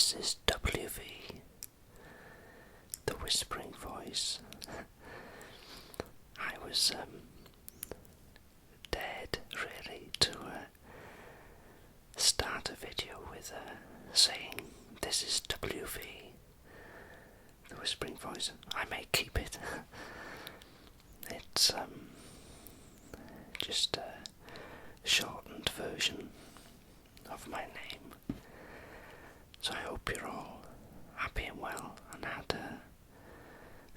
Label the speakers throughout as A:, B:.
A: This is WV, the whispering voice. I was dared really to start a video with saying this is WV, the whispering voice. I may keep it. It's just a shortened version of my name. So I hope you're all happy and well and had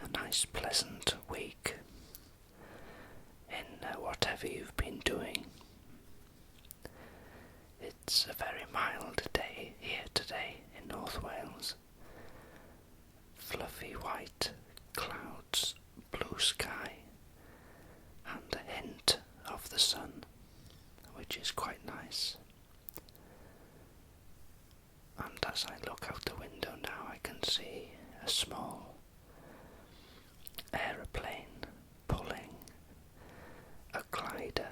A: a nice pleasant week in whatever you've been doing. It's a very mild day here today in North Wales. Fluffy white clouds, blue sky, and a hint of the sun, which is quite nice. And as I look out the window now, I can see a small aeroplane pulling a glider.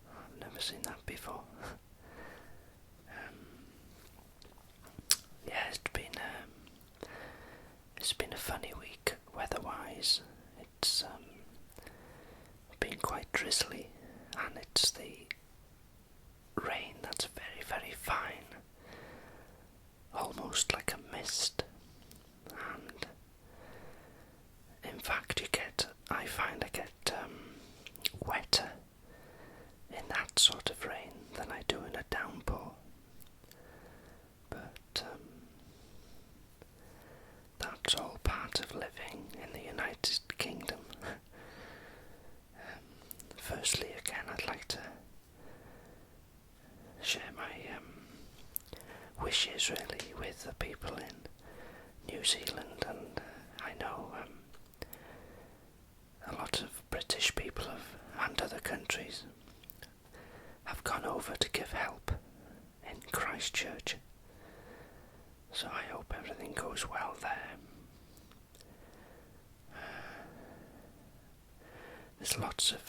A: I've never seen that before. It's been a funny week weather-wise. It's been quite drizzly, and it's the rain that's very, very fine, almost like a mist. And in fact, I find I get wetter in that sort of rain than I do in a downpour. But that's all part of living in the United Kingdom. Firstly, again, I'd like to share my wishes really with the people in New Zealand, and I know a lot of British people and other countries have gone over to give help in Christchurch, so I hope everything goes well there. There's lots of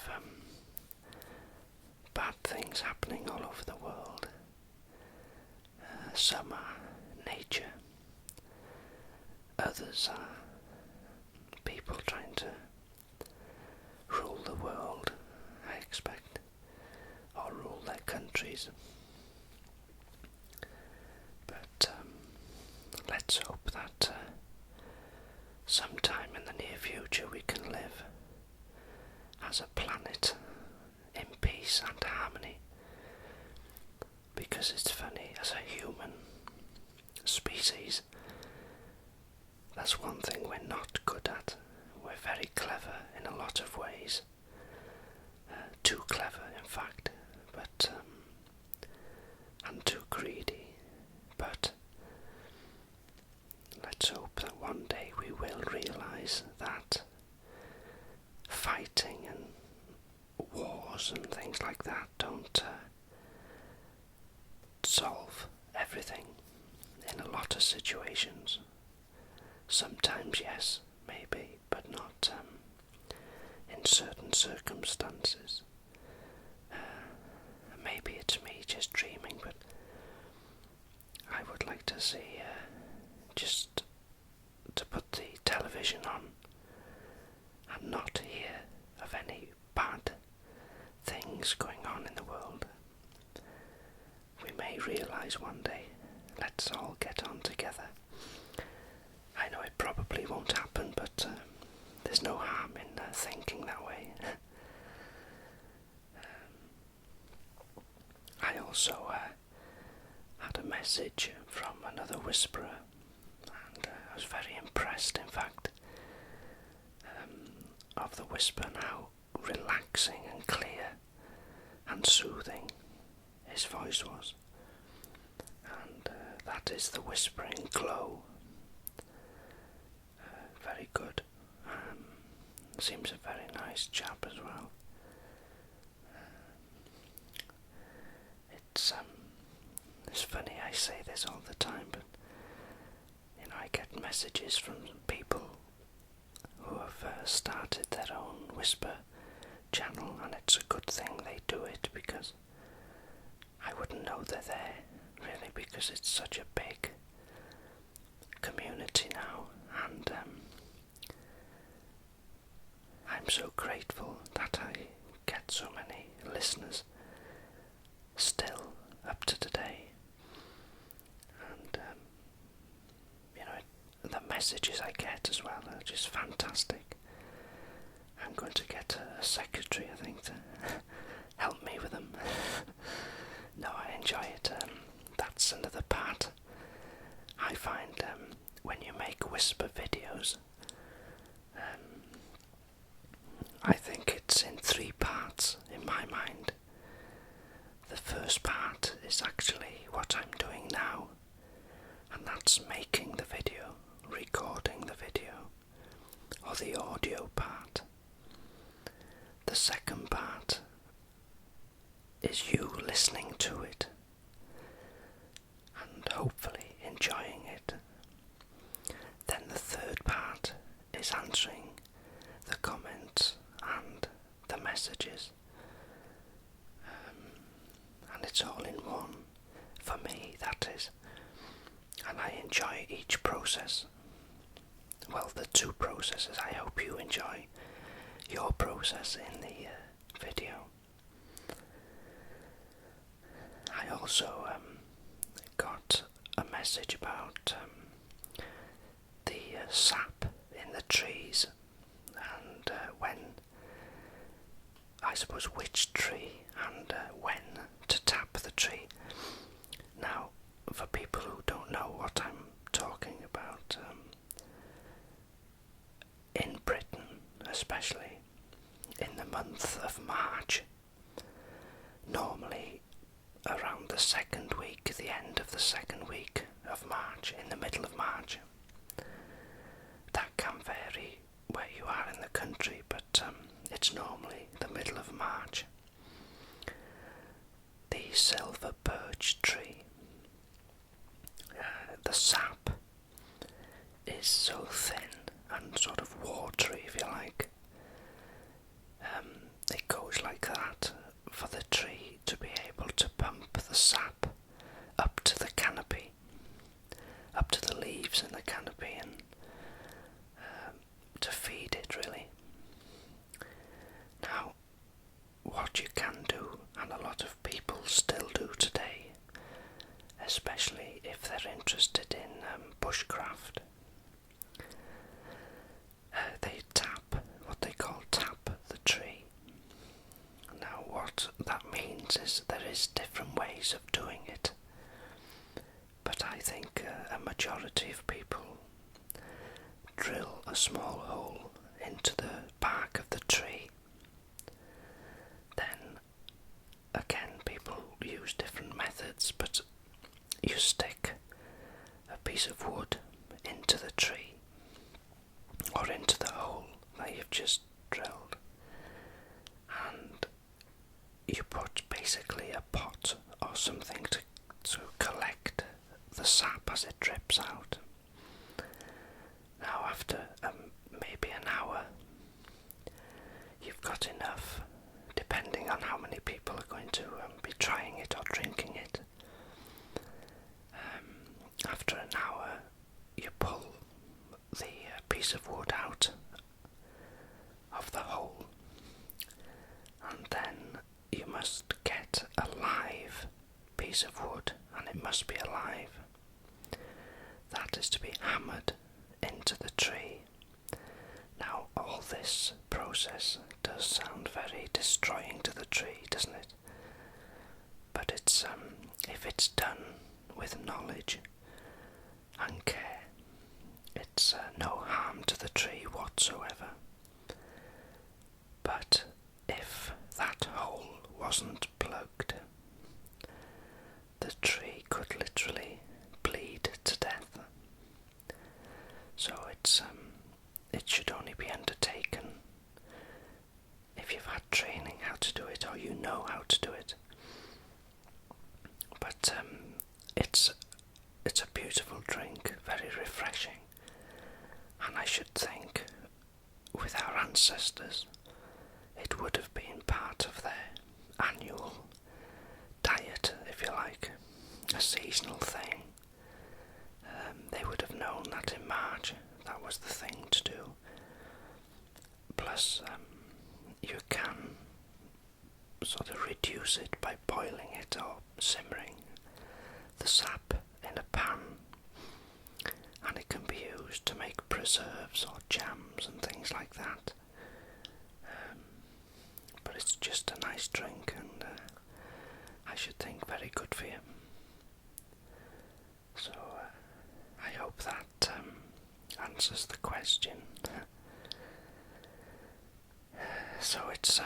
A: bad things happening all over the world. Some are nature, others are people trying to rule the world, I expect, or rule their countries. But let's hope that sometime in the near future we can live as a planet in peace and harmony, because it's funny, as a human species, that's one thing we're not good at. We're very clever in a lot of ways, too clever in fact, but and too greedy. But let's hope that one day we will realise that fighting and wars and things like that don't solve everything in a lot of situations. Sometimes yes, maybe, but not in certain circumstances. Maybe it's me just dreaming, but I would like to see just to put the television on and not hear of any bad things going on in the world. We may realise one day, let's all get on together. I know it probably won't happen, but there's no harm in thinking that way. I also had a message from another whisperer, and I was very impressed, in fact, of the whisper and how relaxing and clear and soothing his voice was. And that is the Whispering Glow. Very good. Seems a very nice chap as well. It's funny, I say this all the time, but I get messages from people who have started their own whisper channel, and it's a good thing they do it, because I wouldn't know they're there really, because because it's such a big community now, and I'm so grateful that I get so many listeners still up to today. And the messages I get as well are just fantastic. I'm going to get a secretary, I think, to help me with them. No, I enjoy it. That's another part. I find when you make whisper videos, I think it's in 3 parts in my mind. The first part is actually what I'm doing now, and that's making the video, recording the video, or the audio part. The second part is you listening to it and hopefully enjoying it. Then the third part is answering the comments and the messages, and it's all in one, for me that is, and I enjoy each process. Well, the 2 processes. I hope you enjoy your process in the video. I also got a message about the sap in the trees, and which tree and when to tap the tree. Now, for people who don't know what I'm talking about, in Britain especially, in the month of March, normally around the second week, the end of the second week of March, in the middle of March, that can vary where you are in the country, but it's normally the middle of March. The silver birch tree, the sap is so thin and sort of watery, if you like. It goes like that for the tree to be able to pump the sap up to the canopy, up to the leaves in the canopy, and to feed it, really. Now, what you can do, and a lot of people still do today, especially if they're interested in bushcraft, they what they call tap the tree. Now, what that means is there is different ways of doing it, but I think a majority of people drill a small hole into the bark of the tree. Then, again, people use different methods, but you stick a piece of wood into the tree, or into the hole that you've just drilled, and you put basically a pot or something to collect the sap as it drips out. Now, after maybe an hour, you've got enough, depending on how many people are going to be trying it or drinking it. After an hour, you pull the piece of wood out of the hole, and then you must get a live piece of wood, and it must be alive. That is to be hammered into the tree. Now, all this process does sound very destroying to the tree, doesn't it? But it's if it's done with knowledge and care, it's no harm to the tree whatsoever. But if that hole wasn't plugged, the tree could literally bleed to death. So it should only be undertaken if you've had training how to do it, or you know how to do it. But it's a beautiful drink, very refreshing, and I should think with our ancestors it would have been part of their annual diet, if you like, a seasonal thing. They would have known that in March that was the thing to do. Plus, you can sort of reduce it by boiling it or simmering the sap in a pan, and it can be used to make preserves or jams and things like that. But it's just a nice drink, and I should think very good for you. So I hope that answers the question. So it's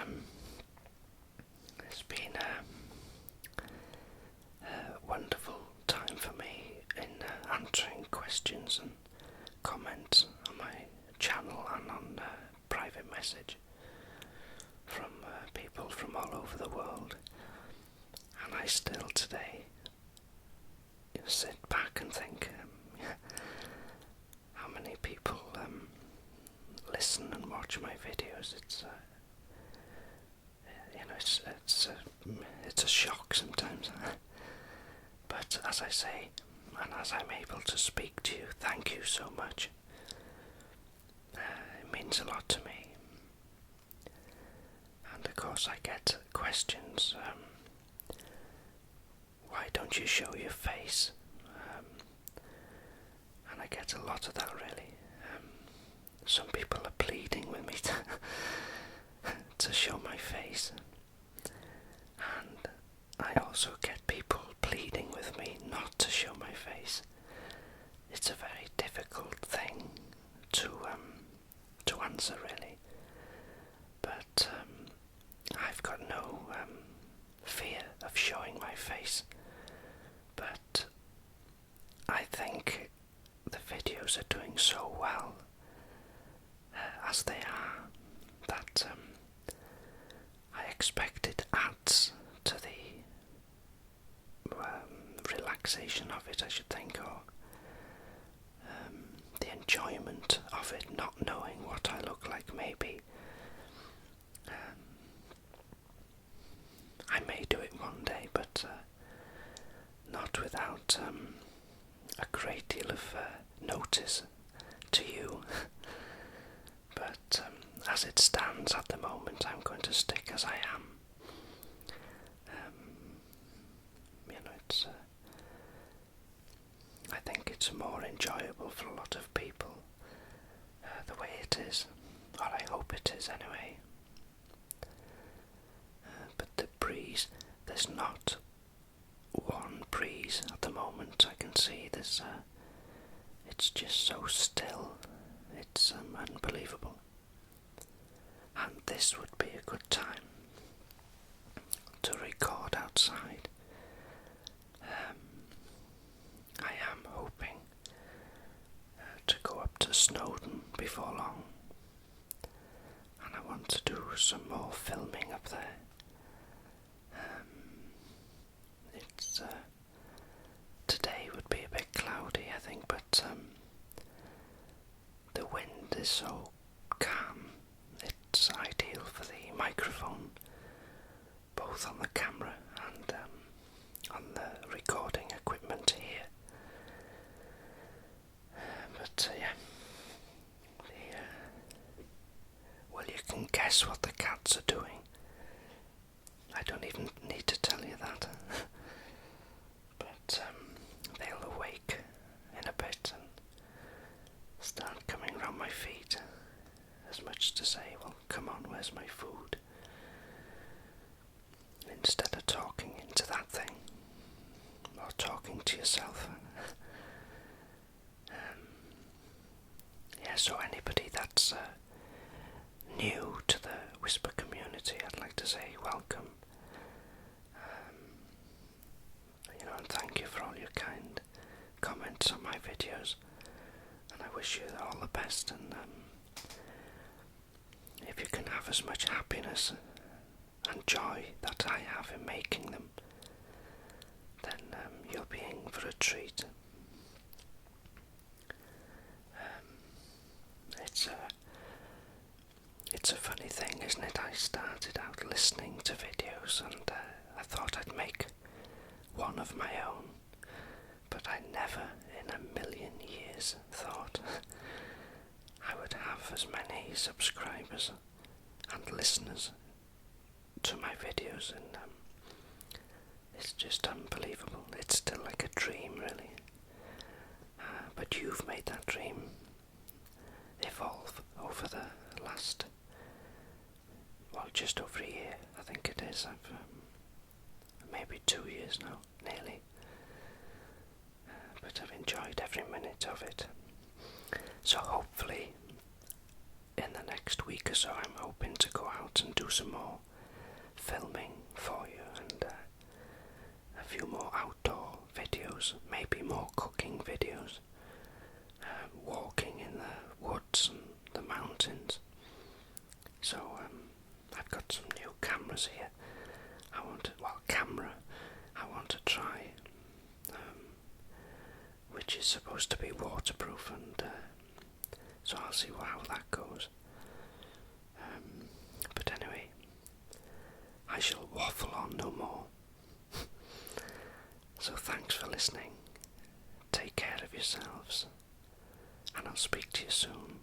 A: been a wonderful time for me in answering questions and comments on my channel and on private message from people from all over the world. And I still today sit back and think how many people listen and watch my videos. It's it's a shock sometimes. But as I say, and as I'm able to speak to you, thank you so much. It means a lot to me. And of course I get questions, why don't you show your face? And I get a lot of that, really. Some people are pleading with me to show my face. And I also get people pleading with me not to show my face. It's a very difficult thing to answer, really. But I've got no fear of showing my face. But I think the videos are doing so well as they are that I expected adds to the relaxation of it, I should think, or the enjoyment of it, not knowing what I look like. Maybe I may do it one day, but not without a great deal of notice to you. But as it stands at the moment, I'm going to stick as I am. It's I think it's more enjoyable for a lot of people the way it is, or I hope it is anyway. But the breeze, there's not one breeze at the moment. I can see there's it's just so still. It's unbelievable. And this would be a good time to record outside. I am hoping to go up to Snowdon before long, and I want to do some more filming up there. It's today would be a bit cloudy, I think, but the wind is so calm. It's ideal for the microphone, both on the camera and on the recording equipment here. But well, you can guess what the cats are doing. I don't even need to tell you that. But they'll awake in a bit and start coming round my feet, as much to say, well, come on, where's my food? Instead of talking into that thing, or talking to yourself. So anybody that's new to the Whisper community, I'd like to say welcome. And thank you for all your kind comments on my videos, and I wish you all the best. And if you can have as much happiness and joy that I have in making them, then you'll be in for a treat. It's a funny thing, isn't it? I started out listening to videos, and I thought I'd make one of my own, years thought I would have as many subscribers and listeners to my videos, and it's just unbelievable. It's still like a dream, really. But you've made that dream evolve over the last, well, just over a year, I think it is. I've maybe 2 years now, nearly. But I've enjoyed every minute of it. So hopefully, in the next week or so, I'm hoping to go out and do some more filming for you, and a few more outdoor videos, maybe more cooking videos, walking in the woods and the mountains. So I've got some new cameras here. I want to try, which is supposed to be waterproof, and so I'll see how that goes. But anyway, I shall waffle on no more. So thanks for listening. Take care of yourselves, and I'll speak to you soon.